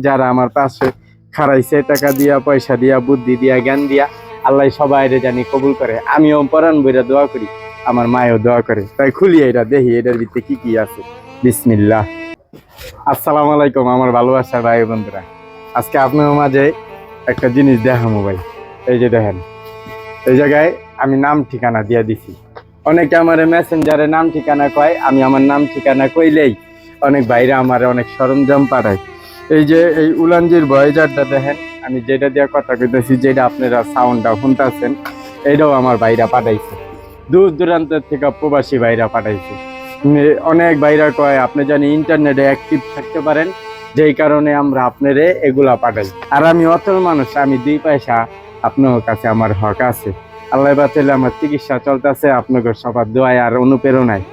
যারা আমার পাশে খারাইছে টাকা দিয়া, পয়সা দিয়া, বুদ্ধি দিয়া, জ্ঞান দিয়া, আল্লাহ সবাই জানি কবুল করে। আমিও পরাণ বইরা দোয়া করি, আমার মায়েও দোয়া করে। তাই খুলি এটা দেখি এটার ভিতরে কি কি আছে। বিসমিল্লাহ। আসসালামু আলাইকুম আমার ভালোবাসার ভাই বন্ধুরা। আজকে আপনার মাঝে একটা জিনিস দেখাবো ভাই। এই যে দেখেন, এই জায়গায় আমি নাম ঠিকানা দিয়ে দিছি। অনেকে আমার মেসেঞ্জারে নাম ঠিকানা কয়, আমি আমার নাম ঠিকানা কইলেই অনেক ভাইরা আমার অনেক সরঞ্জাম পাঠায়। এই যে এই উলানজির ভয়েজারটা দেখেন, আমি যেটা দিয়ে কথা কইতেছি, যেটা আপনারা সাউন্ডটা শুনতেছেন, এইটাও আমার ভাইরা পাঠাইছে। দূর দূরান্ত থেকে প্রবাসী ভাইরা পাঠাইছে। অনেক ভাইরা কয় আপনি জানি ইন্টারনেটে অ্যাক্টিভ থাকতে পারেন, যেই কারণে আমরা আপনারে এগুলা পাঠাই। আর আমি অচল মানুষ, আমি 2 পয়সা আপনার কাছে আমার হক আছে। আল্লাহ বাঁচাইলে আমার চিকিৎসা চলতেছে, আপনাকে সবার দোয়ায় আর অনুপ্রেরণায়,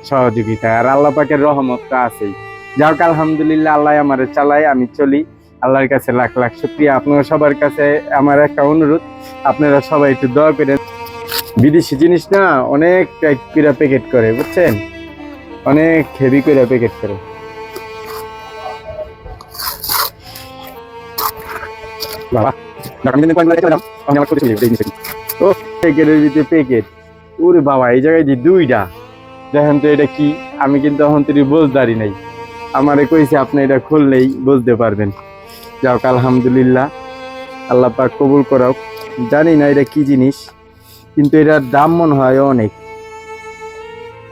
সহযোগিতায়, আর আল্লাহ পাকের রহমতটা আছেই। যাক আলহামদুলিল্লাহ, আল্লাহ আমার চালায়, আমি চলি। আল্লাহর কাছে লাখ লাখ শুকরিয়া। আপনার সবার কাছে আমার একটা অনুরোধ, আপনারা সবাই একটু দোয়া করেন। বিদেশি জিনিস না অনেক টাইট করে প্যাকেট করে, বুঝছেন, অনেক হেভি করে প্যাকেট করে। বাবা প্যাকেটের ভিতরে প্যাকেট, ওরে বাবা, এই জায়গায় দিয়ে 2টা। দেখেন তো এটা কি, আমি কিন্তু এখন তুই বুঝদারি নাই। আমারে কইছে আপনি এটা খুললেই বুঝতে পারবেন। যাক আলহামদুলিল্লাহ, আল্লাহ পাক কবুল করাও। জানি না এটা কি জিনিস, কিন্তু এটার দাম মনে হয় অনেক।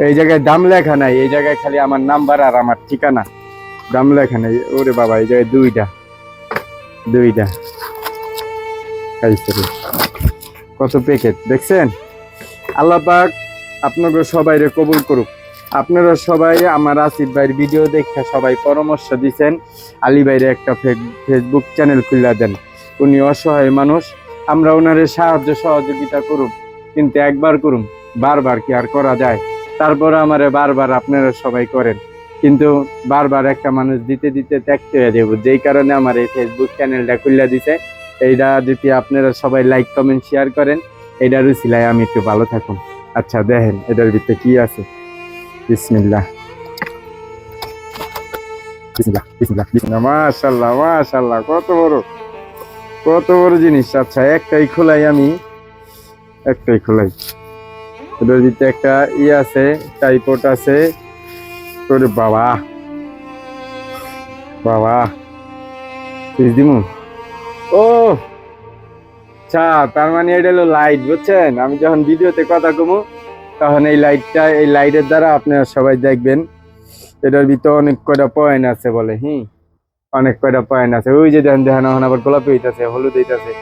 এই জায়গায় দাম লেখা নাই, এই জায়গায় খালি আমার নাম্বার আর আমার ঠিকানা, দাম লেখা নাই। ওরে বাবা, এই জায়গায় 2টা কত প্যাকেট দেখছেন। আল্লাহ পাক আপনাকে সবাই কবুল করুক। আপনারা সবাই আমার আসিফ ভাইয়ের ভিডিও দেখে সবাই পরামর্শ দিচ্ছেন আলী ভাইয়ের একটা ফেসবুক চ্যানেল খুলে দেন। উনি অসহায় মানুষ, আমরা ওনারে সাহায্য সহযোগিতা করুন, কিন্তু একবার করুন, বারবার কি আর করা যায়? তারপর আমারে বারবার আপনারা সবাই করেন, কিন্তু বারবার একটা মানুষ দিতে দিতে ত্যাগতে হয়ে যাব। যেই কারণে আমার এই ফেসবুক চ্যানেলটা খুলে দিছে। এইটা যদি আপনারা সবাই লাইক কমেন্ট শেয়ার করেন, এইটার উছিলায় আমি একটু ভালো থাকুন। আচ্ছা দেখেন এটার ভিতরে কি আছে। বিসমিল্লাহ বিসমিল্লাহ বিসমিল্লাহ বিসমিল্লাহ। মাশাআল্লাহ মাশাআল্লাহ, কত বড় জিনিস। আচ্ছা একটাই খোলাই, এটার ভিতরে একটা আছে, টাইপড আছে। তোরে বাবা দিমু। ও আচ্ছা, তার মানে এটা হলো লাইট, বুঝছেন। আমি যখন ভিডিওতে কথা কমু তখন এই লাইটের দ্বারা আপনারা সবাই দেখবেন। এটার ভিতরে অনেক কয়টা পয়েন্ট আছে বলে, অনেক কয়টা পয়েন্ট আছে। ওই যে দেখেন এখন আবার গোলাপি হইতাছে, হলুদ হইতাছে,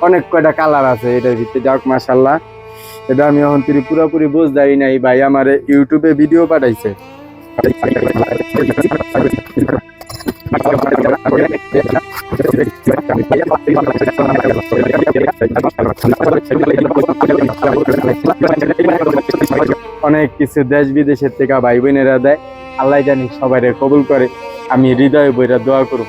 অনেক কয়টা কালার আছে এটার ভিতরে। যাক মাশাআল্লাহ, এটা আমি এখন পুরোপুরি বুঝদারি নাই। ভাই আমার ইউটিউবে ভিডিও পাঠাইছে। অনেক কিছু দেশ বিদেশের থেকে ভাই বোনেরা দেয়। আল্লাহ জানি সবাই কবুল করে। আমি হৃদয়ে বইরা দোয়া করব।